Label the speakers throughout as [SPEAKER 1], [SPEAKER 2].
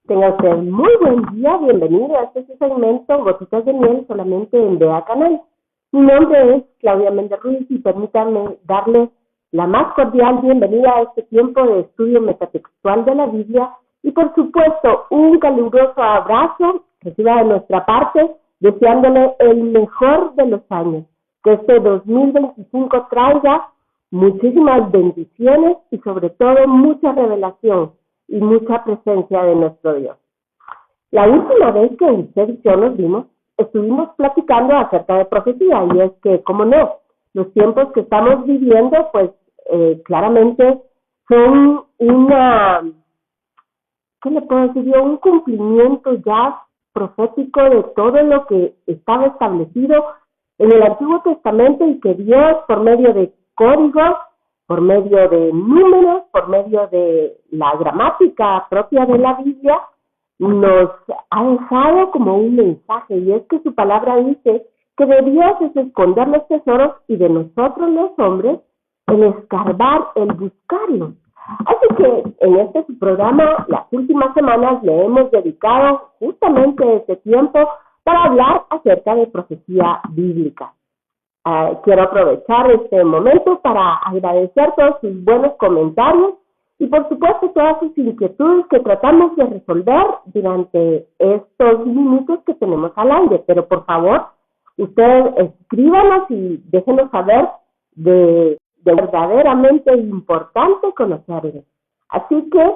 [SPEAKER 1] Tenga usted muy buen día, bienvenido a este segmento Gotitas de Miel solamente en Vea Canal. Mi nombre es Claudia Méndez Ruiz y permítanme darle la más cordial bienvenida a este tiempo de estudio metatextual de la Biblia y por supuesto un caluroso abrazo reciba de nuestra parte deseándole el mejor de los años, que este 2025 traiga muchísimas bendiciones y sobre todo mucha revelación y mucha presencia de nuestro Dios. La última vez que usted y yo nos vimos, estuvimos platicando acerca de profecía y es que, como no, los tiempos que estamos viviendo, pues claramente son ¿qué le puedo decir yo? Un cumplimiento ya profético de todo lo que estaba establecido en el Antiguo Testamento y que Dios, por medio de códigos, por medio de números, por medio de la gramática propia de la Biblia, nos ha dejado como un mensaje, y es que su palabra dice que de Dios es esconder los tesoros y de nosotros los hombres el escarbar, el buscarlos. Así que en este su programa, las últimas semanas le hemos dedicado justamente este tiempo para hablar acerca de profecía bíblica. Quiero aprovechar este momento para agradecer todos sus buenos comentarios y por supuesto todas sus inquietudes que tratamos de resolver durante estos minutos que tenemos al aire. Pero por favor, ustedes escríbanos y déjenos saber de verdaderamente importante conocerles. Así que,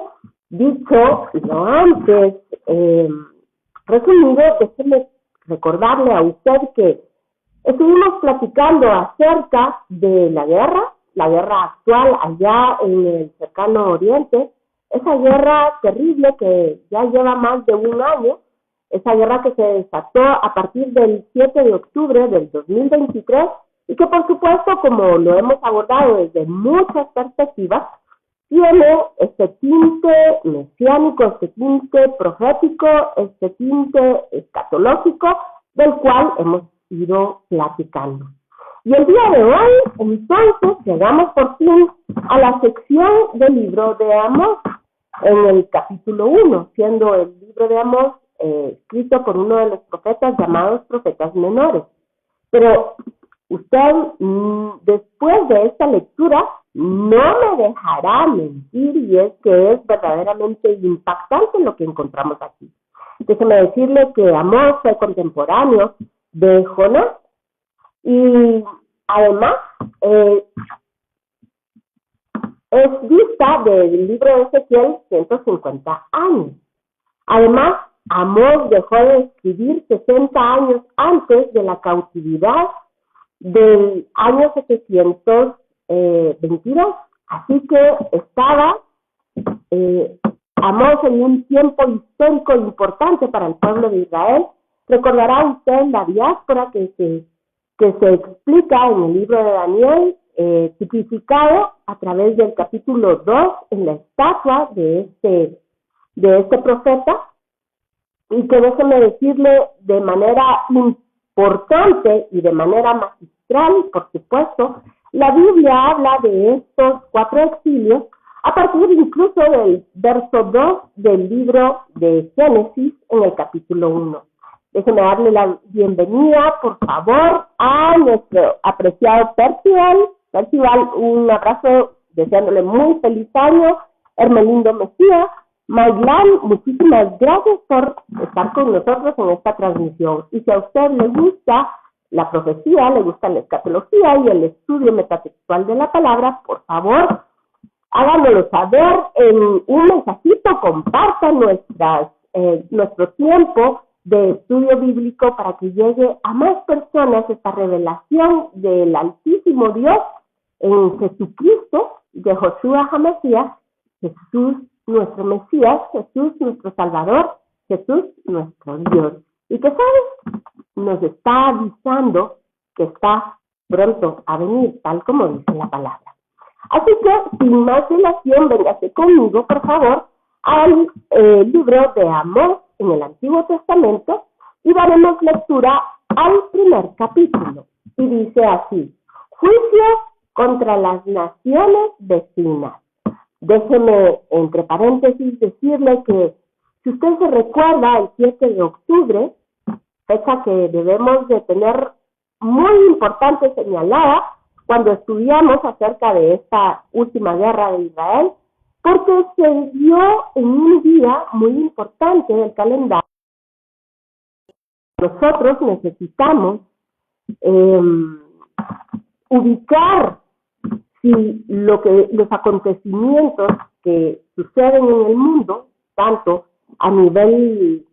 [SPEAKER 1] dicho lo antes resumido, déjenme recordarle a usted que estuvimos platicando acerca de la guerra actual allá en el cercano oriente, esa guerra terrible que ya lleva más de un año, esa guerra que se desató a partir del 7 de octubre del 2023 y que por supuesto, como lo hemos abordado desde muchas perspectivas, tiene este tinte mesiánico, este tinte profético, este tinte escatológico, del cual hemos ido platicando. Y el día de hoy, entonces, llegamos por fin a la sección del libro de Amós, en el capítulo 1, siendo el libro de Amós escrito por uno de los profetas llamados profetas menores. Pero usted, después de esta lectura, no me dejará mentir, y es que es verdaderamente impactante lo que encontramos aquí. Déjeme decirle que Amós fue contemporáneo de Jonás y además es vista del libro de Ezequiel 150 años. Además, Amós dejó de escribir 60 años antes de la cautividad del año 722. Así que estaba Amós en un tiempo histórico importante para el pueblo de Israel. Recordará usted la diáspora que se explica en el libro de Daniel, tipificado a través del capítulo 2 en la estatua de este profeta, y que déjeme decirle de manera importante y de manera magistral, por supuesto, la Biblia habla de estos 4 exilios a partir incluso del verso 2 del libro de Génesis en el capítulo 1. Déjeme darle la bienvenida, por favor, a nuestro apreciado Percival. Percival, un abrazo, deseándole muy feliz año. Hermelindo Mejía, Maglán, muchísimas gracias por estar con nosotros en esta transmisión. Y si a usted le gusta la profecía, le gusta la escatología y el estudio metatextual de la palabra, por favor, háganoslo saber en un mensajito, compartan nuestro tiempo de estudio bíblico para que llegue a más personas esta revelación del Altísimo Dios en Jesucristo, de Josué HaMashiach, Jesús nuestro Mesías, Jesús nuestro Salvador, Jesús nuestro Dios. Y que sabes, nos está avisando que está pronto a venir, tal como dice la palabra. Así que, sin más dilación, véngase conmigo, por favor, al libro de Amós en el Antiguo Testamento y daremos lectura al primer capítulo. Y dice así: juicio contra las naciones vecinas. Déjeme, entre paréntesis, decirle que Si usted se recuerda, el 7 de octubre, fecha que debemos de tener muy importante señalada cuando estudiamos acerca de esta última guerra de Israel, porque se dio en un día muy importante del calendario. Nosotros necesitamos ubicar si los acontecimientos que suceden en el mundo, tanto a nivel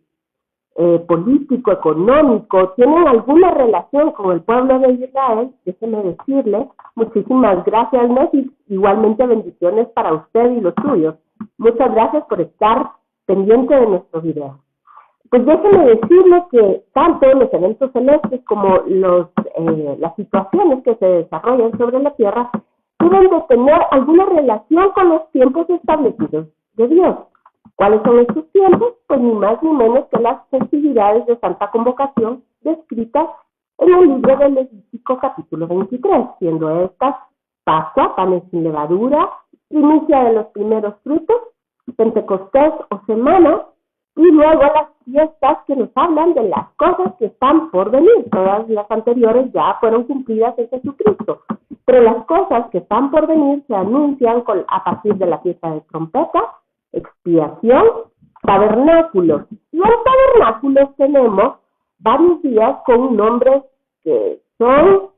[SPEAKER 1] político, económico, tienen alguna relación con el pueblo de Israel. Déjeme decirle, muchísimas gracias, Messi, igualmente bendiciones para usted y los suyos. Muchas gracias por estar pendiente de nuestro video. Pues déjeme decirle que tanto los eventos celestes como las situaciones que se desarrollan sobre la Tierra deben de tener alguna relación con los tiempos establecidos de Dios. ¿Cuáles son estos tiempos? Pues ni más ni menos que las festividades de Santa Convocación descritas en el libro de Levítico capítulo 23, siendo estas Pascua, panes sin levadura, primicia de los primeros frutos, Pentecostés o Semana, y luego las fiestas que nos hablan de las cosas que están por venir. Todas las anteriores ya fueron cumplidas en Jesucristo, pero las cosas que están por venir se anuncian a partir de la fiesta de trompeta, expiación, tabernáculos. Y en tabernáculos tenemos varios días con nombres que son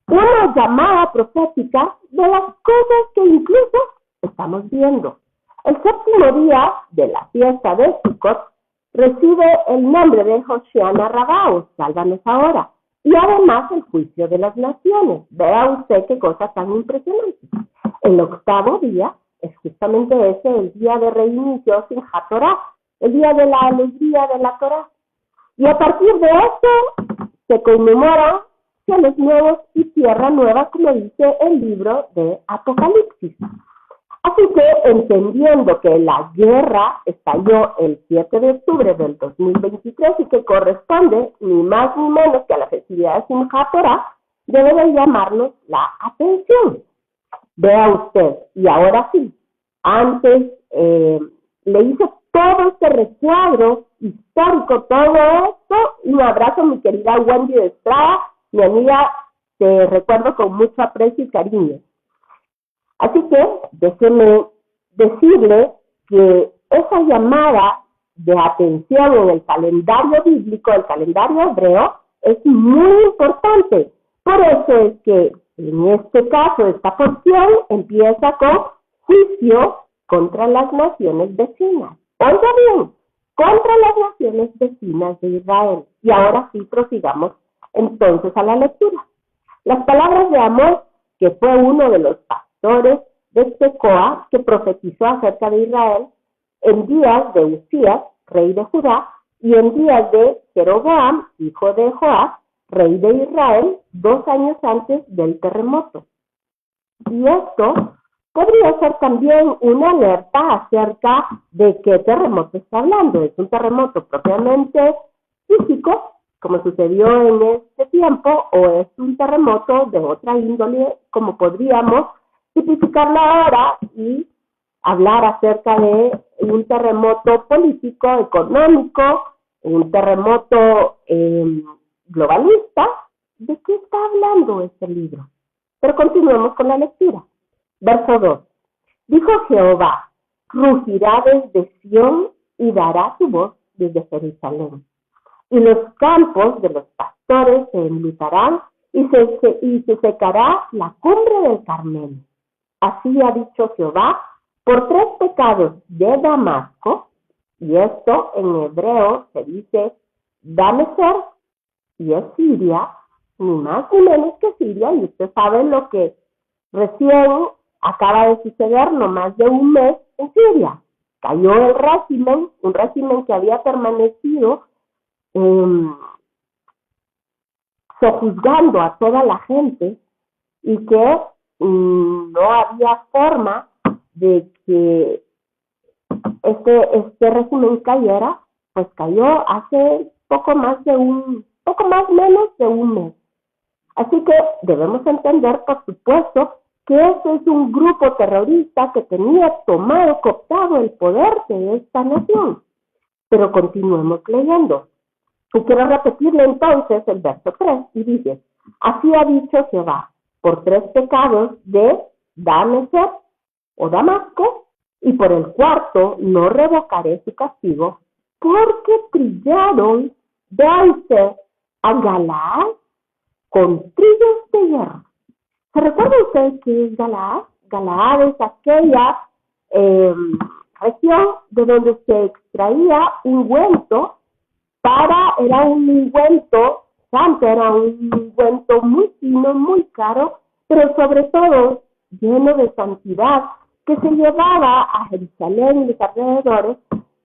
[SPEAKER 1] una llamada profética de las cosas que incluso estamos viendo. El séptimo día de la fiesta de Sukkot recibe el nombre de Hoshiana Rabbah, sálvanos ahora, y además el juicio de las naciones. Vea usted qué cosa tan impresionante. El octavo día es justamente ese, el día de reinicio sin Torah, el día de la alegría de la Torah. Y a partir de esto se conmemora cielos nuevos y tierra nueva, como dice el libro de Apocalipsis. Así que, entendiendo que la guerra estalló el 7 de octubre del 2023 y que corresponde ni más ni menos que a la festividad de Simchat Torah, debe de llamarnos la atención. Vea usted, y ahora sí, antes le hice todo este recuadro histórico, todo esto. Un abrazo, mi querida Wendy de Estrada, mi amiga, te recuerdo con mucho aprecio y cariño. Así que déjeme decirle que esa llamada de atención en el calendario bíblico, el calendario hebreo, es muy importante. Por eso es que en este caso, esta porción empieza con juicio contra las naciones vecinas. Oiga bien, contra las naciones vecinas de Israel. Y ahora sí prosigamos entonces a la lectura. Las palabras de Amós, que fue uno de los pastores de Tecoa, que profetizó acerca de Israel en días de Usías, rey de Judá, y en días de Jeroboam, hijo de Joás, rey de Israel, 2 años antes del terremoto. Y esto podría ser también una alerta acerca de qué terremoto está hablando. ¿Es un terremoto propiamente físico, como sucedió en este tiempo, o es un terremoto de otra índole, como podríamos tipificarlo ahora y hablar acerca de un terremoto político, económico, un terremoto globalista? ¿De qué está hablando este libro? Pero continuemos con la lectura. Verso 2. Dijo Jehová, rugirá desde Sión y dará su voz desde Jerusalén. Y los campos de los pastores se enlutarán y se secará la cumbre del Carmelo. Así ha dicho Jehová, por 3 pecados de Damasco, y esto en hebreo se dice Dameser, y es Siria, ni más ni menos que Siria, y usted sabe lo que recién acaba de suceder, no más de un mes en Siria. Cayó el régimen, un régimen que había permanecido sojuzgando a toda la gente y que no había forma de que este régimen cayera. Pues cayó hace poco menos de un mes. Así que debemos entender, por supuesto, que este es un grupo terrorista que tenía tomado, cooptado el poder de esta nación. Pero continuemos leyendo. Y quiero repetirle entonces el verso 3 y dice, así ha dicho Jehová, por 3 pecados de Dameser o Damasco, y por el cuarto no revocaré su castigo, porque trillaron de usted a Galaad con trillos de hierro. ¿Se recuerda usted qué es Galaad? Galaad es aquella región de donde se extraía ungüento era un ungüento santo, era un ungüento muy fino, muy caro, pero sobre todo lleno de santidad, que se llevaba a Jerusalén y los alrededores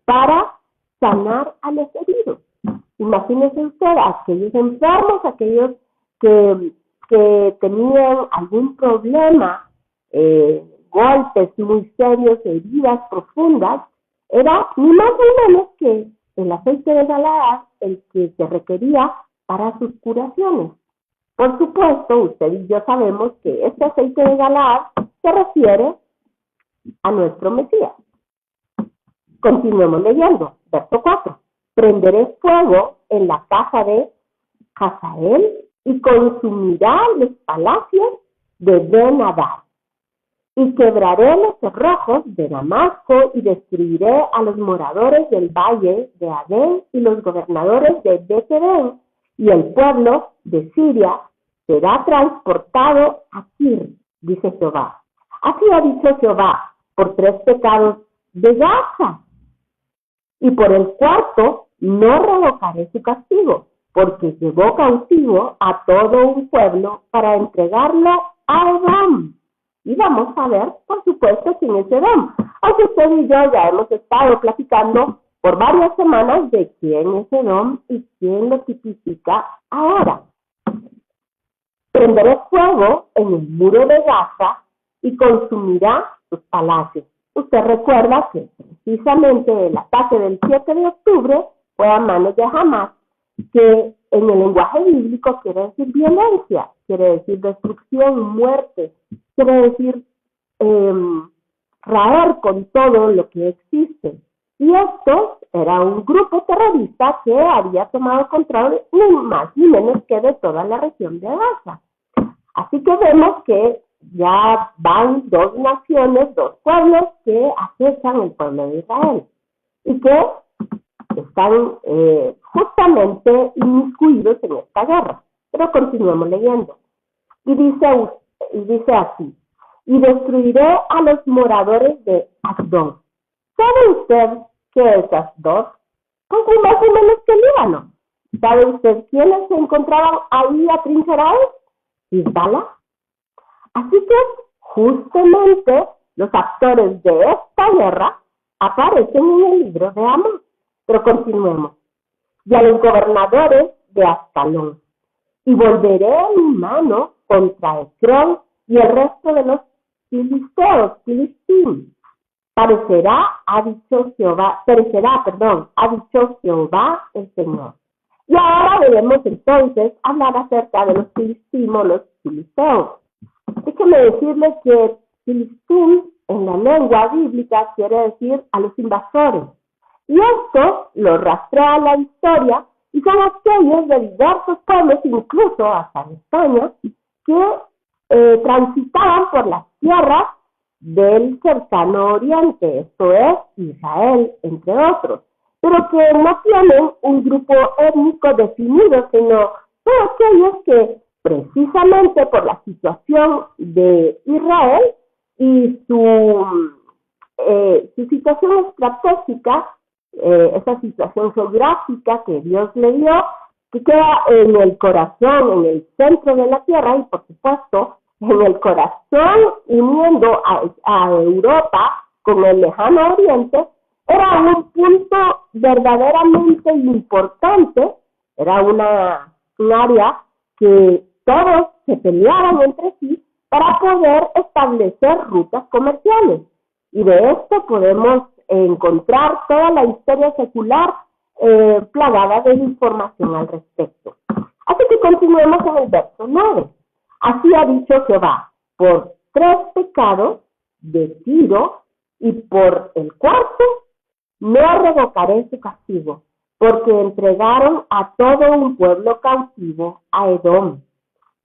[SPEAKER 1] para sanar a los heridos. Imagínese usted a aquellos enfermos, aquellos que tenían algún problema, golpes muy serios, heridas profundas, era ni más ni menos que el aceite de Galaad el que se requería para sus curaciones. Por supuesto, usted y yo sabemos que este aceite de Galaad se refiere a nuestro Mesías. Continuemos leyendo, verso 4. Prenderé fuego en la casa de Hazael y consumirá los palacios de Ben-Hadad. Y quebraré los cerrojos de Damasco y destruiré a los moradores del valle de Adén y los gobernadores de Bet-Edén, y el pueblo de Siria será transportado a Kir, dice Jehová. Así ha dicho Jehová, por 3 pecados de Gaza. Y por el cuarto no revocaré su castigo, porque llevó cautivo a todo un pueblo para entregarlo a Edom. Y vamos a ver, por supuesto, quién es Edom. Aunque usted y yo ya hemos estado platicando por varias semanas de quién es Edom y quién lo tipifica ahora. Prenderé fuego en el muro de Gaza y consumirá sus palacios. Usted recuerda que precisamente el ataque del 7 de octubre fue a manos de Hamas, que en el lenguaje bíblico quiere decir violencia, quiere decir destrucción, muerte, quiere decir raer con todo lo que existe. Y esto era un grupo terrorista que había tomado control ni más ni menos que de toda la región de Gaza. Así que vemos que ya van 2 naciones, 2 pueblos que acechan el pueblo de Israel y que están justamente inmiscuidos en esta guerra. Pero continuemos leyendo. Y dice así, y destruiré a los moradores de Asdod. ¿Sabe usted qué es Asdod? Pues ni más ni menos que Líbano. ¿Sabe usted quiénes se encontraban ahí atrincherados? Hizbala. Así que justamente los actores de esta guerra aparecen en el libro de Amós. Pero continuemos. Y a los gobernadores de Ascalón. Y volveré mi mano contra Ecrón y el resto de los filisteos, filistín. Ha dicho Jehová el Señor. Y ahora debemos entonces hablar acerca de los filistimos, los filisteos. Déjeme decirle que filistín en la lengua bíblica quiere decir a los invasores. Y esto lo rastrea la historia y son aquellos de diversos pueblos, incluso hasta en España, que transitaban por las tierras del cercano oriente, esto es Israel, entre otros, pero que no tienen un grupo étnico definido, sino todos aquellos que precisamente por la situación de Israel y su situación estratégica, esa situación geográfica que Dios le dio, que queda en el corazón, en el centro de la tierra y por supuesto en el corazón uniendo a Europa con el lejano oriente, era un punto verdaderamente importante, era un área que todos se peleaban entre sí para poder establecer rutas comerciales. Y de esto podemos encontrar toda la historia secular plagada de información al respecto. Así que continuemos en el verso 9. Así ha dicho Jehová, por 3 pecados de Tiro y por el cuarto no revocaré su castigo, porque entregaron a todo un pueblo cautivo a Edom,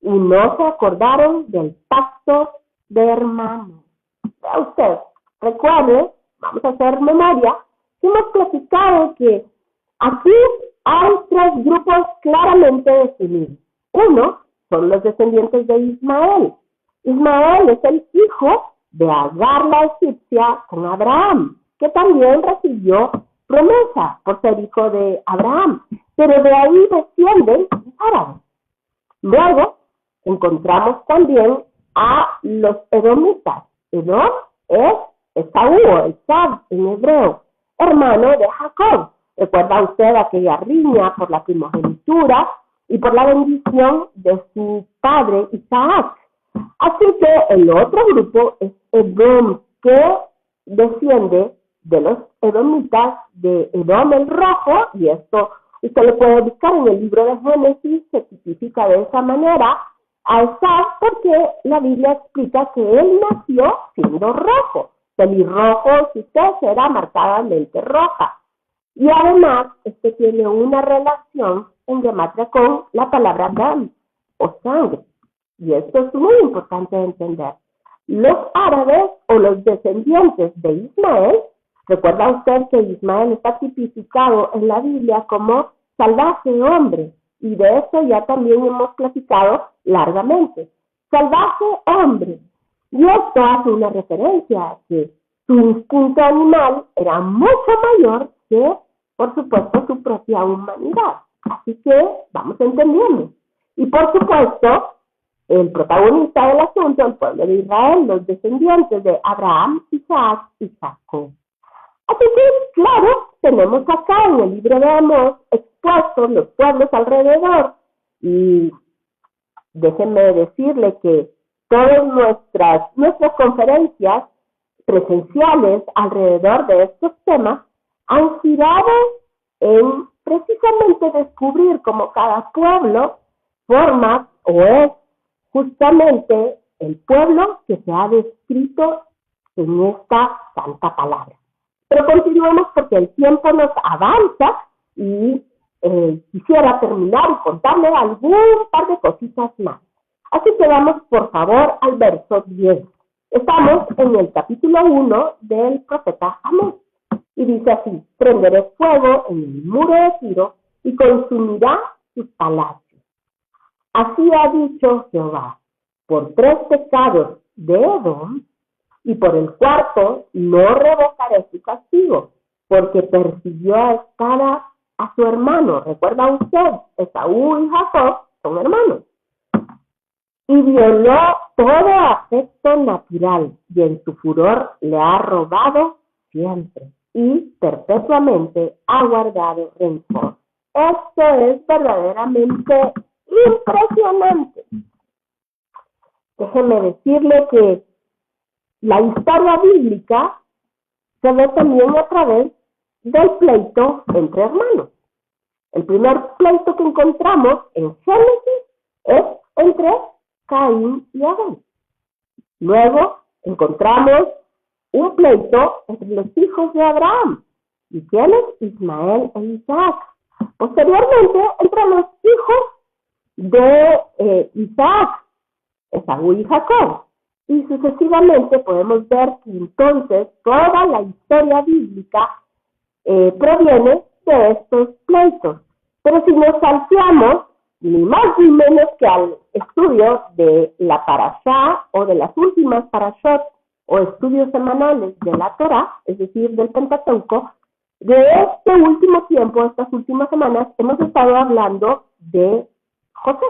[SPEAKER 1] y no se acordaron del pacto de hermanos. Vea usted, recuerde, vamos a hacer memoria, que hemos platicado que aquí hay tres grupos claramente definidos. Uno son los descendientes de Ismael. Ismael es el hijo de Agar la egipcia con Abraham, que también recibió promesa por ser hijo de Abraham, pero de ahí descienden los árabes. Luego encontramos también a los edomitas. Edom es Esaú o Esab en hebreo, hermano de Jacob. ¿Recuerda usted aquella riña por la primogenitura y por la bendición de su padre Isaac? Así que el otro grupo es Edom, que desciende de los edomitas de Edom el rojo, y esto usted lo puede buscar en el libro de Génesis, se tipifica de esa manera a Esab porque la Biblia explica que él nació siendo rojo, pelirrojo, su tez era marcadamente roja. Y además, este tiene una relación en gematria con la palabra dam, o sangre. Y esto es muy importante de entender. Los árabes o los descendientes de Ismael, recuerda usted que Ismael está tipificado en la Biblia como salvaje hombre, y de eso ya también hemos platicado largamente. Salvaje hombre. Y esto hace una referencia a que su instinto animal era mucho mayor que, por supuesto, su propia humanidad. Así que vamos entendiendo. Y por supuesto, el protagonista del asunto, el pueblo de Israel, los descendientes de Abraham, Isaac y Jacob. Así que, claro, tenemos acá en el libro de Amós expuestos los pueblos alrededor, y déjenme decirle que todas nuestras conferencias presenciales alrededor de estos temas han girado en precisamente descubrir cómo cada pueblo forma o es justamente el pueblo que se ha descrito en esta santa palabra. Pero continuemos porque el tiempo nos avanza y quisiera terminar y contarle algún par de cositas más. Así que vamos por favor al verso 10. Estamos en el capítulo 1 del profeta Amós. Y dice así: prenderé fuego en el muro de Tiro y consumirá sus palacios. Así ha dicho Jehová: por 3 pecados de Edom, y por el cuarto no revocaré su castigo, porque persiguió a espada a su hermano. ¿Recuerda usted? Esaú y Jacob son hermanos. Y violó todo afecto natural, y en su furor le ha robado siempre, y perpetuamente ha guardado rencor. Esto es verdaderamente impresionante. Déjeme decirle que la historia bíblica se ve también a través del pleito entre hermanos. El primer pleito que encontramos en Génesis es entre Caín y Abel. Luego encontramos un pleito entre los hijos de Abraham. ¿Y quiénes? Ismael e Isaac. Posteriormente, entre los hijos de Isaac, Esaú y Jacob. Y sucesivamente podemos ver que entonces toda la historia bíblica proviene de estos pleitos. Pero si nos salteamos ni más ni menos que al estudio de la parashá o de las últimas parashot o estudios semanales de la Torá, es decir, del Pentateuco, de este último tiempo, estas últimas semanas, hemos estado hablando de José.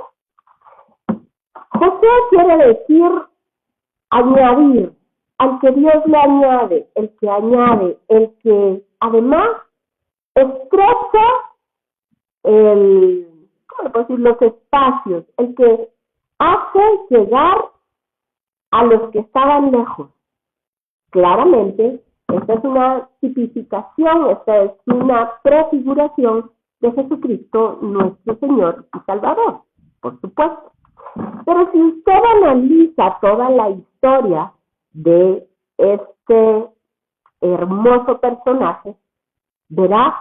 [SPEAKER 1] José quiere decir añadir, al que Dios le añade, el que además estrecha los espacios, el que hace llegar a los que estaban lejos. Claramente, esta es una tipificación, esta es una prefiguración de Jesucristo, nuestro Señor y Salvador, por supuesto. Pero si usted analiza toda la historia de este hermoso personaje, verá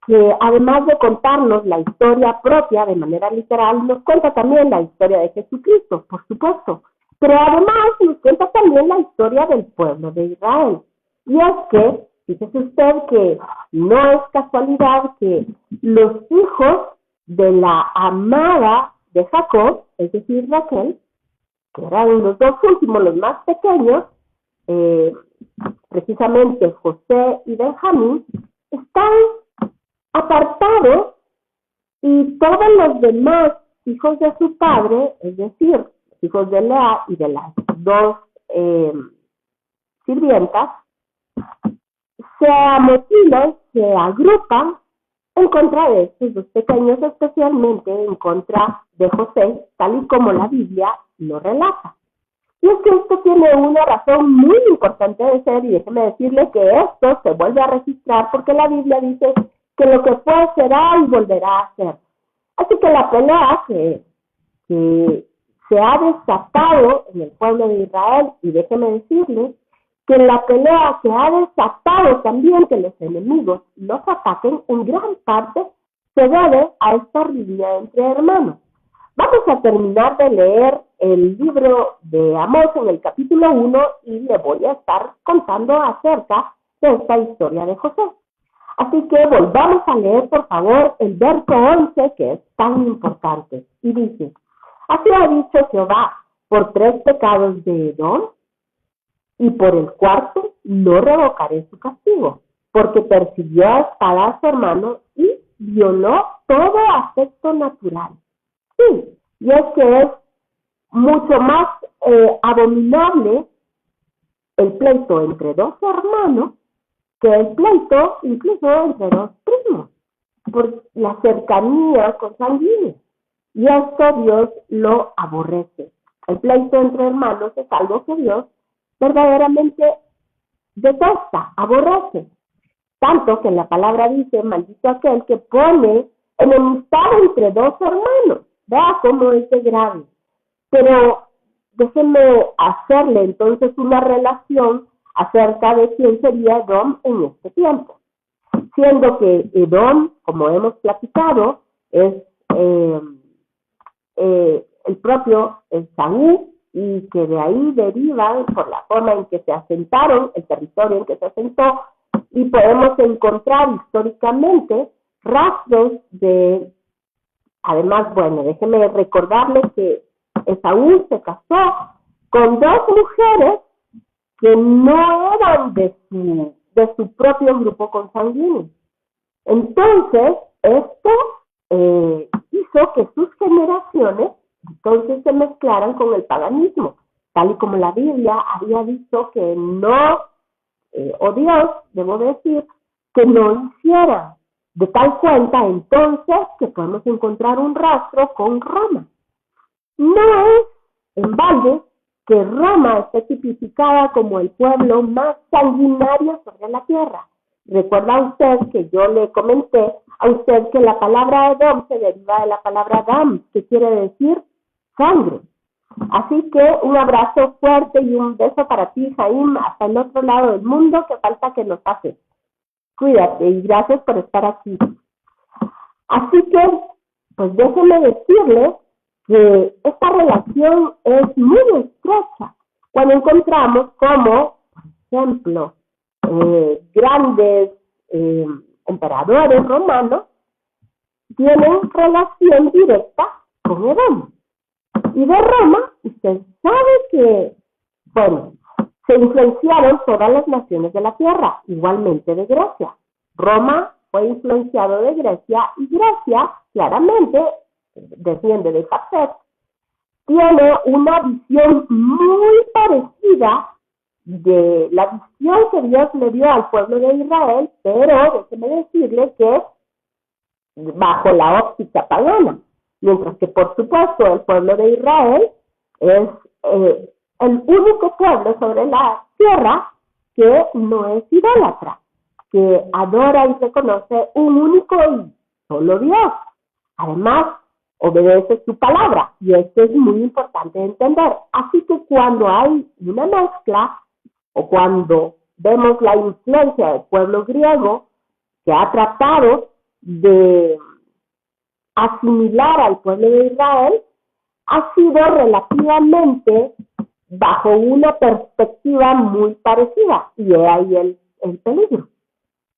[SPEAKER 1] que además de contarnos la historia propia de manera literal, nos cuenta también la historia de Jesucristo, por supuesto, pero además nos cuenta también la historia del pueblo de Israel. Y es que, fíjese usted que no es casualidad que los hijos de la amada de Jacob, es decir, Raquel, que eran los dos últimos, los más pequeños, precisamente José y Benjamín, están apartados y todos los demás hijos de su padre, es decir, hijos de Lea y de las dos sirvientas, se amotinan, se agrupan en contra de estos dos pequeños, especialmente en contra de José, tal y como la Biblia lo relata. Y es que esto tiene una razón muy importante de ser, y déjeme decirle que esto se vuelve a registrar porque la Biblia dice que lo que fue será y volverá a ser. Así que la pelea que se ha desatado en el pueblo de Israel, y déjeme decirle que la pelea se ha desatado también que los enemigos los ataquen, en gran parte se debe a esta riña entre hermanos. Vamos a terminar de leer el libro de Amós en el capítulo 1 y le voy a estar contando acerca de esta historia de José. Así que volvamos a leer, por favor, el verso 11, que es tan importante. Y dice: así ha dicho Jehová, por 3 pecados de Edom, y por el cuarto no revocaré su castigo, porque persiguió a espada a su hermano y violó todo afecto natural. Sí, y es que es mucho más abominable el pleito entre dos hermanos que el pleito incluso entre dos primos, por la cercanía consanguínea. Y esto Dios lo aborrece. El pleito entre hermanos es algo que Dios verdaderamente detesta, aborrece. Tanto que la palabra dice: maldito aquel que pone enemistad entre dos hermanos. Vea cómo es de grave. Pero déjenme hacerle entonces una relación acerca de quién sería Edom en este tiempo. Siendo que Edom, como hemos platicado, es el propio Saúl, y que de ahí derivan por la forma en que se asentaron, el territorio en que se asentó, y podemos encontrar históricamente rastros de, además, bueno, déjenme recordarles que Esaú se casó con dos mujeres que no eran de su propio grupo consanguíneo. Entonces, esto hizo que sus generaciones entonces se mezclaran con el paganismo, tal y como la Biblia había dicho que no, o Dios, debo decir, que no hiciera. De tal cuenta, entonces, que podemos encontrar un rastro con Roma. No es en balde que Roma esté tipificada como el pueblo más sanguinario sobre la tierra. Recuerda usted que yo le comenté a usted que la palabra Edom se deriva de la palabra Dam, que quiere decir sangre. Así que un abrazo fuerte y un beso para ti, Jaime, hasta el otro lado del mundo, que falta que nos haces. Cuídate y gracias por estar aquí. Así que, pues déjeme decirle que esta relación es muy estrecha cuando encontramos como, por ejemplo, grandes emperadores romanos tienen relación directa con Edom. Y de Roma, usted sabe que, bueno, se influenciaron todas las naciones de la tierra, igualmente de Grecia. Roma fue influenciado de Grecia, y Grecia, claramente, desciende de Jafet, tiene una visión muy parecida de la visión que Dios le dio al pueblo de Israel, pero déjeme decirle que bajo la óptica pagana. Mientras que, por supuesto, el pueblo de Israel es el único pueblo sobre la tierra que no es idólatra, que adora y reconoce un único y solo Dios. Además, obedece su palabra, y esto es muy importante entender. Así que cuando hay una mezcla, o cuando vemos la influencia del pueblo griego que ha tratado de asimilar al pueblo de Israel ha sido relativamente bajo una perspectiva muy parecida, y es ahí el peligro,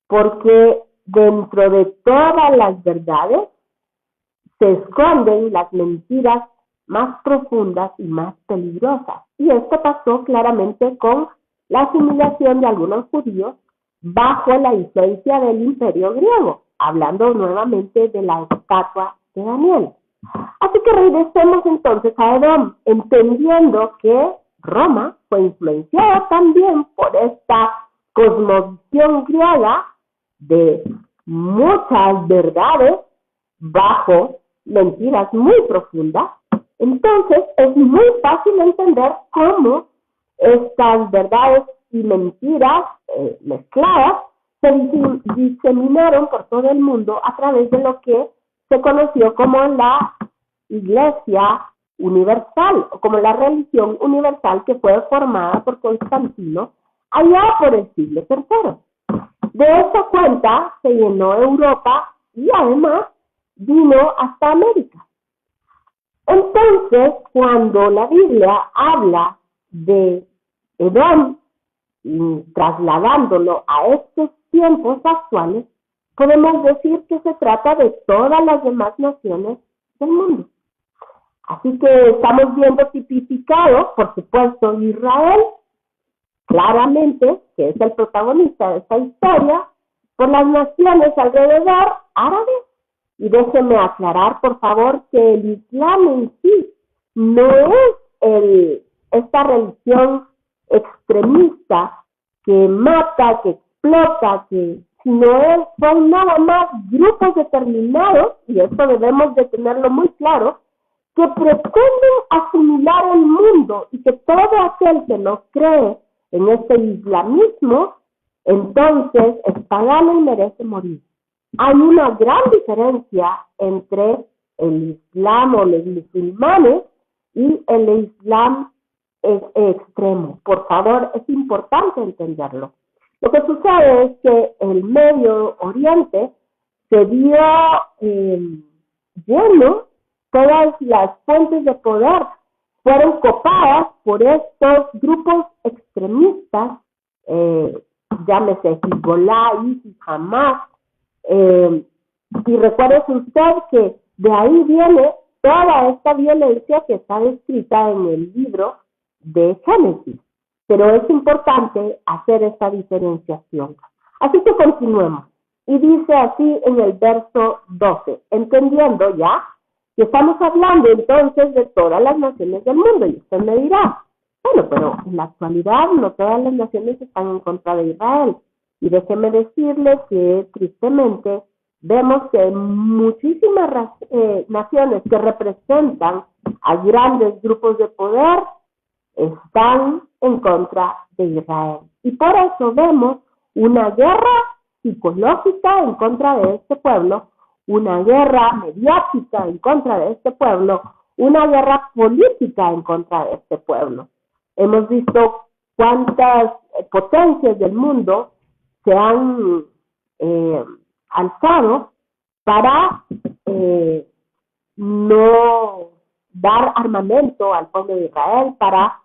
[SPEAKER 1] porque dentro de todas las verdades se esconden las mentiras más profundas y más peligrosas, y esto pasó claramente con la asimilación de algunos judíos bajo la influencia del imperio griego, hablando nuevamente de la estatua de Daniel. Así que regresemos entonces a Edom, entendiendo que Roma fue influenciada también por esta cosmovisión griega de muchas verdades bajo mentiras muy profundas. Entonces es muy fácil entender cómo estas verdades y mentiras mezcladas se diseminaron por todo el mundo a través de lo que se conoció como la Iglesia Universal, o como la religión universal, que fue formada por Constantino allá por el siglo III. De esta cuenta se llenó Europa y además vino hasta América. Entonces, cuando la Biblia habla de Edom, trasladándolo a estos tiempos actuales, podemos decir que se trata de todas las demás naciones del mundo. Así que estamos viendo tipificado, por supuesto, Israel, claramente, que es el protagonista de esta historia, por las naciones alrededor árabes. Y déjenme aclarar, por favor, que el Islam en sí no es esta religión extremista que mata, que explota, sino son nada más grupos determinados, y esto debemos de tenerlo muy claro, que pretenden asimilar el mundo, y que todo aquel que no cree en este islamismo, entonces es pagano y merece morir. Hay una gran diferencia entre el Islam o los musulmanes y el Islam extremo. Por favor, es importante entenderlo. Lo que sucede es que el Medio Oriente se vio lleno, todas las fuentes de poder fueron copadas por estos grupos extremistas, llámese Hezbollah, ISIS, Hamas, y recuerde usted que de ahí viene toda esta violencia que está descrita en el libro de Génesis. Pero es importante hacer esta diferenciación. Así que continuemos. Y dice así en el verso 12, entendiendo ya que estamos hablando entonces de todas las naciones del mundo. Y usted me dirá, bueno, pero en la actualidad no todas las naciones están en contra de Israel. Y déjeme decirle que tristemente vemos que muchísimas naciones que representan a grandes grupos de poder están en contra de Israel. Y por eso vemos una guerra psicológica en contra de este pueblo, una guerra mediática en contra de este pueblo, una guerra política en contra de este pueblo. Hemos visto cuántas potencias del mundo se han alzado para no dar armamento al pueblo de Israel, para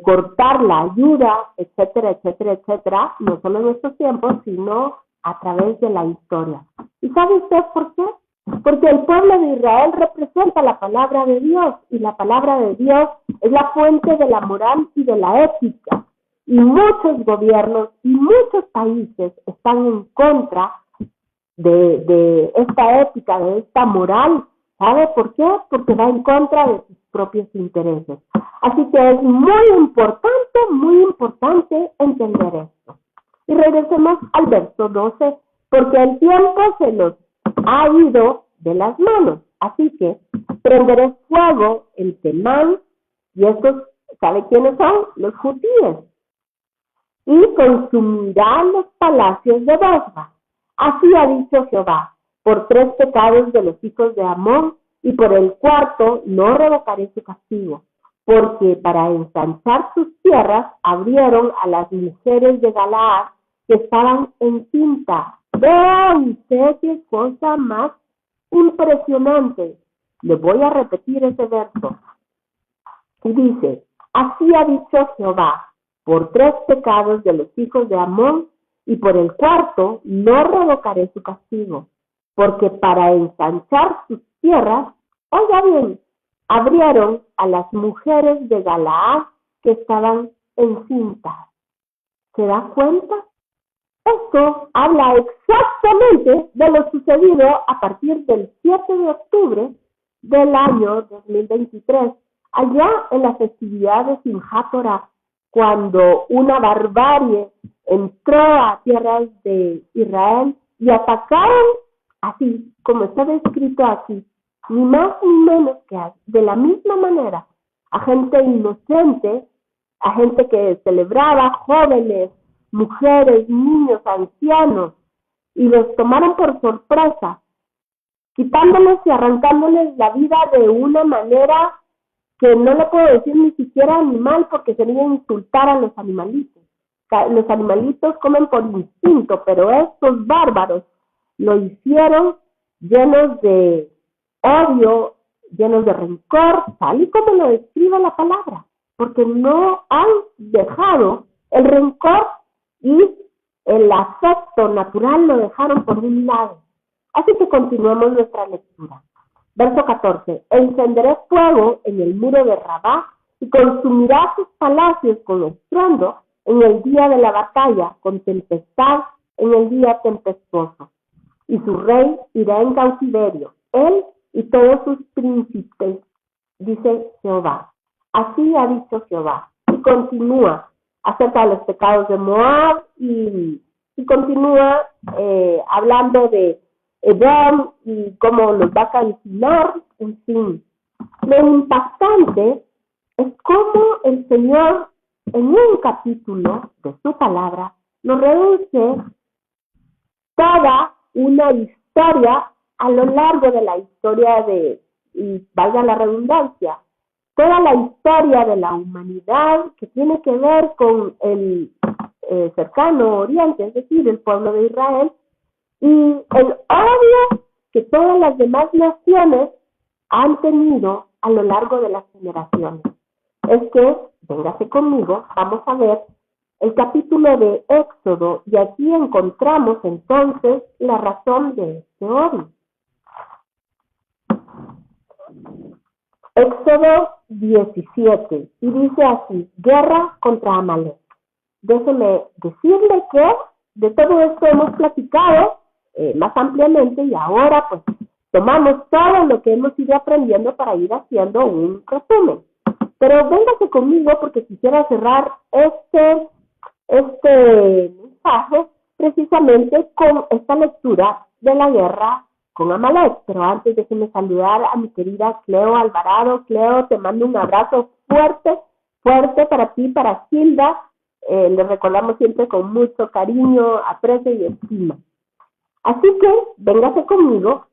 [SPEAKER 1] cortar la ayuda, etcétera, etcétera, etcétera, no solo en estos tiempos, sino a través de la historia. ¿Y sabe usted por qué? Porque el pueblo de Israel representa la palabra de Dios, y la palabra de Dios es la fuente de la moral y de la ética. Y muchos gobiernos y muchos países están en contra de esta ética, de esta moral. ¿Sabe por qué? Porque va en contra de sus propios intereses. Así que es muy importante entender esto. Y regresemos al verso 12, porque el tiempo se nos ha ido de las manos. Así que prenderé fuego en Temán, y estos, ¿sabe quiénes son? Los judíos. Y consumirán los palacios de Bosra. Así ha dicho Jehová, por 3 pecados de los hijos de Amón, y por el 4º no revocaré su castigo, porque para ensanchar sus tierras abrieron a las mujeres de Galaad que estaban encintas, Vea usted qué cosa más impresionante. Le voy a repetir ese verso. Y dice, así ha dicho Jehová, por 3 pecados de los hijos de Amón, y por el 4 no revocaré su castigo, porque para ensanchar sus tierras, oiga bien, abrieron a las mujeres de Galaad que estaban encintas. ¿Se da cuenta? Esto habla exactamente de lo sucedido a partir del 7 de octubre del año 2023, allá en la festividad de Simchat Torah, cuando una barbarie entró a tierras de Israel y atacaron, así como está descrito aquí, ni más ni menos que de la misma manera, a gente inocente, a gente que celebraba, jóvenes, mujeres, niños, ancianos, y los tomaron por sorpresa, quitándoles y arrancándoles la vida de una manera que no le puedo decir ni siquiera animal, porque sería insultar a los animalitos. Los animalitos comen por instinto, pero estos bárbaros lo hicieron llenos de odio, llenos de rencor, tal y como lo describe la palabra, porque no han dejado el rencor y el afecto natural lo dejaron por un lado. Así que continuemos nuestra lectura. Verso 14. Encenderé fuego en el muro de Rabá y consumirá sus palacios con estruendo en el día de la batalla, con tempestad en el día tempestuoso. Y su rey irá en cautiverio, él y todos sus príncipes, dice Jehová. Así ha dicho Jehová. Y continúa acerca de los pecados de Moab y continúa hablando de Edom y cómo los va a calcinar, en fin. Lo impactante es cómo el Señor en un capítulo de su palabra nos reduce toda una historia a lo largo de la historia y valga la redundancia, toda la historia de la humanidad que tiene que ver con el cercano oriente, es decir, el pueblo de Israel, y el odio que todas las demás naciones han tenido a lo largo de las generaciones. Es que, véngase conmigo, vamos a ver el capítulo de Éxodo, y aquí encontramos entonces la razón de este odio. Éxodo 17, y dice así, guerra contra Amalek. Déjeme decirle que de todo esto hemos platicado más ampliamente, y ahora pues tomamos todo lo que hemos ido aprendiendo para ir haciendo un resumen. Pero véngase conmigo porque quisiera cerrar este mensaje precisamente con esta lectura de la guerra con Amalek. Pero antes déjenme saludar a mi querida Cleo Alvarado. Cleo, te mando un abrazo fuerte, fuerte para ti, para Hilda. Les recordamos siempre con mucho cariño, aprecio y estima. Así que véngase conmigo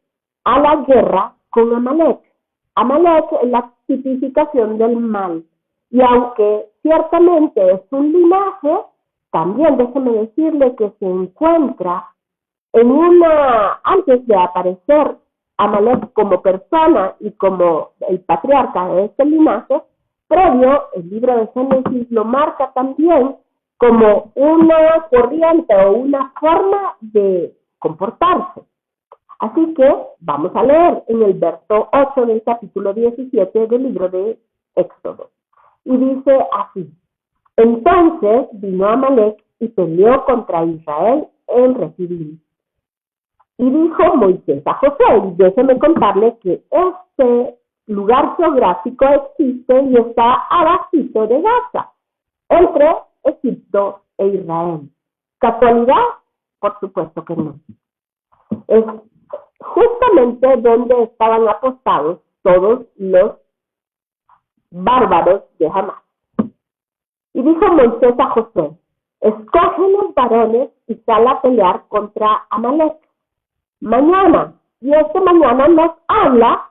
[SPEAKER 1] a la guerra con Amalek. Amalek es la tipificación del mal. Y aunque ciertamente es un linaje, también déjeme decirle que se encuentra antes de aparecer Amalek como persona y como el patriarca de este linaje, previo, el libro de Génesis lo marca también como una corriente o una forma de comportarse. Así que vamos a leer en el verso 8 del capítulo 17 del libro de Éxodo. Y dice así: entonces vino Amalek y peleó contra Israel en Refidim. Y dijo Moisés a Josué, y déjeme contarle que este lugar geográfico existe y está abajito de Gaza, entre Egipto e Israel. ¿Casualidad? Por supuesto que no. Es justamente donde estaban apostados todos los bárbaros de Hamás. Y dijo Moisés a Josué: escoge los varones y sal a pelear contra Amalek mañana. Y mañana nos habla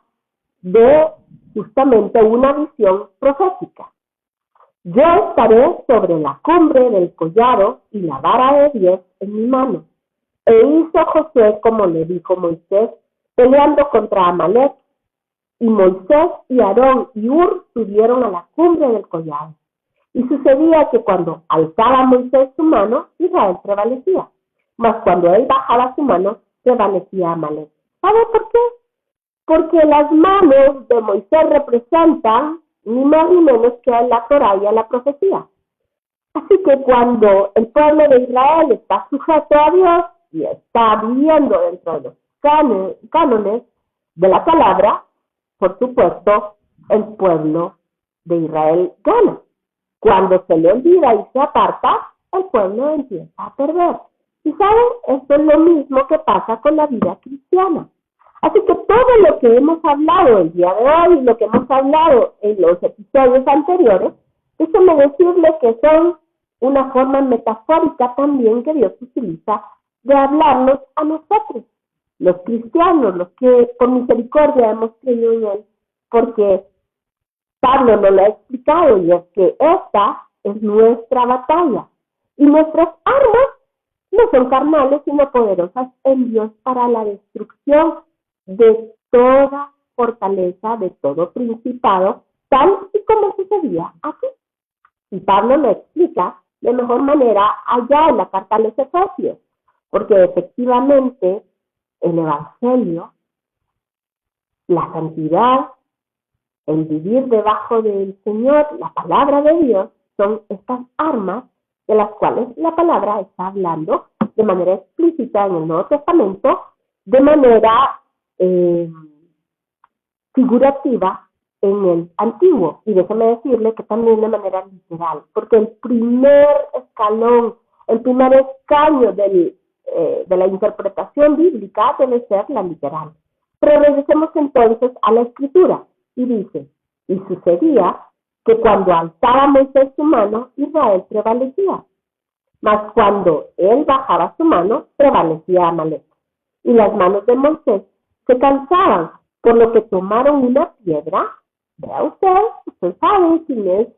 [SPEAKER 1] de justamente una visión profética. Yo estaré sobre la cumbre del collado y la vara de 10 en mi mano. E hizo Josué como le dijo Moisés, peleando contra Amalek. Y Moisés y Aarón y Hur subieron a la cumbre del collado. Y sucedía que cuando alzaba Moisés su mano, Israel prevalecía. Mas cuando él bajaba su mano, prevalecía Amalek. ¿Sabe por qué? Porque las manos de Moisés representan ni más ni menos que a la Torá y a la profecía. Así que cuando el pueblo de Israel está sujeto a Dios y está viviendo dentro de los cánones de la palabra, por supuesto, el pueblo de Israel gana. Cuando se le olvida y se aparta, el pueblo empieza a perder. Y saben, esto es lo mismo que pasa con la vida cristiana. Así que todo lo que hemos hablado el día de hoy, lo que hemos hablado en los episodios anteriores, déjenme decirles que son una forma metafórica también que Dios utiliza de hablarnos a nosotros, los cristianos, los que por misericordia hemos creído en Él, porque Pablo nos lo ha explicado, y es que esta es nuestra batalla. Y nuestras armas no son carnales, sino poderosas en Dios para la destrucción de toda fortaleza, de todo principado, tal y como sucedía aquí. Y Pablo lo explica de mejor manera allá en la carta a los Efesios, porque efectivamente el Evangelio, la santidad, el vivir debajo del Señor, la palabra de Dios, son estas armas de las cuales la palabra está hablando de manera explícita en el Nuevo Testamento, de manera figurativa en el Antiguo, y déjeme decirle que también de manera literal, porque el primer escalón, el primer escaño de la interpretación bíblica debe ser la literal. Pero regresemos entonces a la Escritura, y dice, y sucedía que cuando alzaba Moisés su mano, Israel prevalecía, mas cuando él bajaba su mano, prevalecía Amalek. Y las manos de Moisés se cansaban, por lo que tomaron una piedra. Vea usted sabe quién es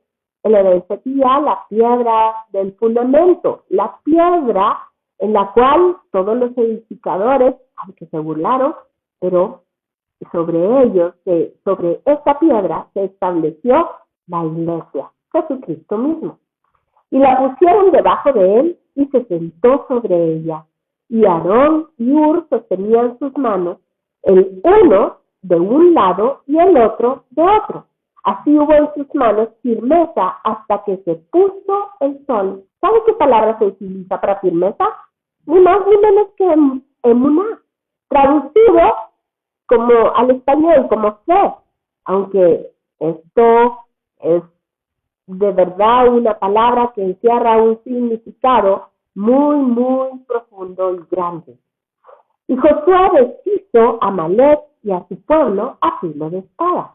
[SPEAKER 1] el Ebenzetía, la piedra del fundamento, la piedra en la cual todos los edificadores, aunque se burlaron, pero sobre ellos, sobre esta piedra se estableció la iglesia, Jesucristo mismo. Y la pusieron debajo de él y se sentó sobre ella. Y Aarón y Hur sostenían sus manos, el uno de un lado y el otro de otro. Así hubo en sus manos firmeza hasta que se puso el sol. ¿Sabe qué palabra se utiliza para firmeza? Ni más ni menos que emuná, traducido como al español como fe, aunque esto es de verdad una palabra que encierra un significado muy, muy profundo y grande. Y Josué deshizo a Amalek y a su pueblo a filo de espada.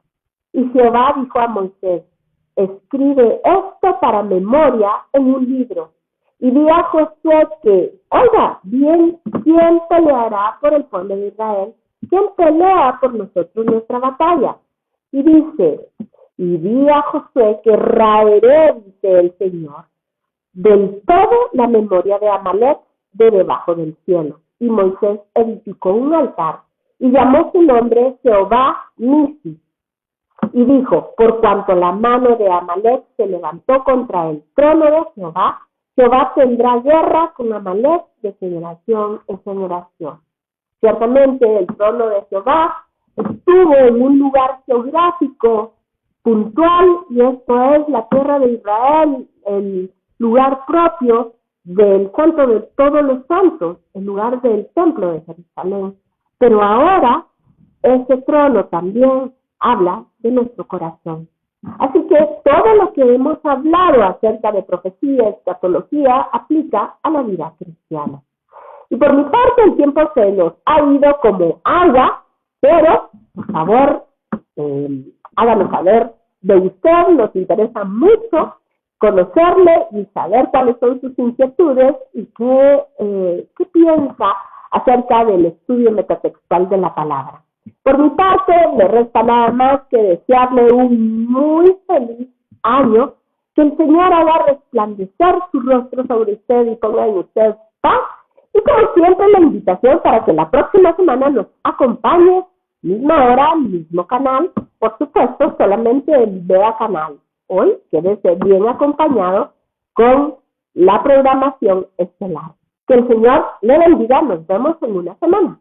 [SPEAKER 1] Y Jehová dijo a Moisés, escribe esto para memoria en un libro. Y di a Josué que, oiga, bien, ¿quién peleará por el pueblo de Israel? ¿Quién pelea por nosotros nuestra batalla? Y dice, y di a Josué que raeré, dice el Señor, del todo la memoria de Amalek de debajo del cielo. Y Moisés edificó un altar y llamó su nombre Jehová Nisi. Y dijo, por cuanto la mano de Amalek se levantó contra el trono de Jehová, Jehová tendrá guerra con Amalek de generación en generación. Ciertamente el trono de Jehová estuvo en un lugar geográfico puntual, y esto es la tierra de Israel, el lugar propio del santo de todos los santos, el lugar del templo de Jerusalén. Pero ahora ese trono también habla de nuestro corazón. Así que todo lo que hemos hablado acerca de profecía, escatología, aplica a la vida cristiana. Y por mi parte el tiempo se nos ha ido como agua, pero por favor háganos saber de usted, nos interesa mucho conocerle y saber cuáles son sus inquietudes y qué piensa acerca del estudio metatextual de la palabra. Por mi parte, me resta nada más que desearle un muy feliz año, que el Señor haga resplandecer su rostro sobre usted y ponga en usted paz, Y como siempre, la invitación para que la próxima semana nos acompañe, misma hora, mismo canal, por supuesto, solamente el Vea Canal. Hoy quédese bien acompañado con la programación estelar. Que el Señor le bendiga, nos vemos en una semana.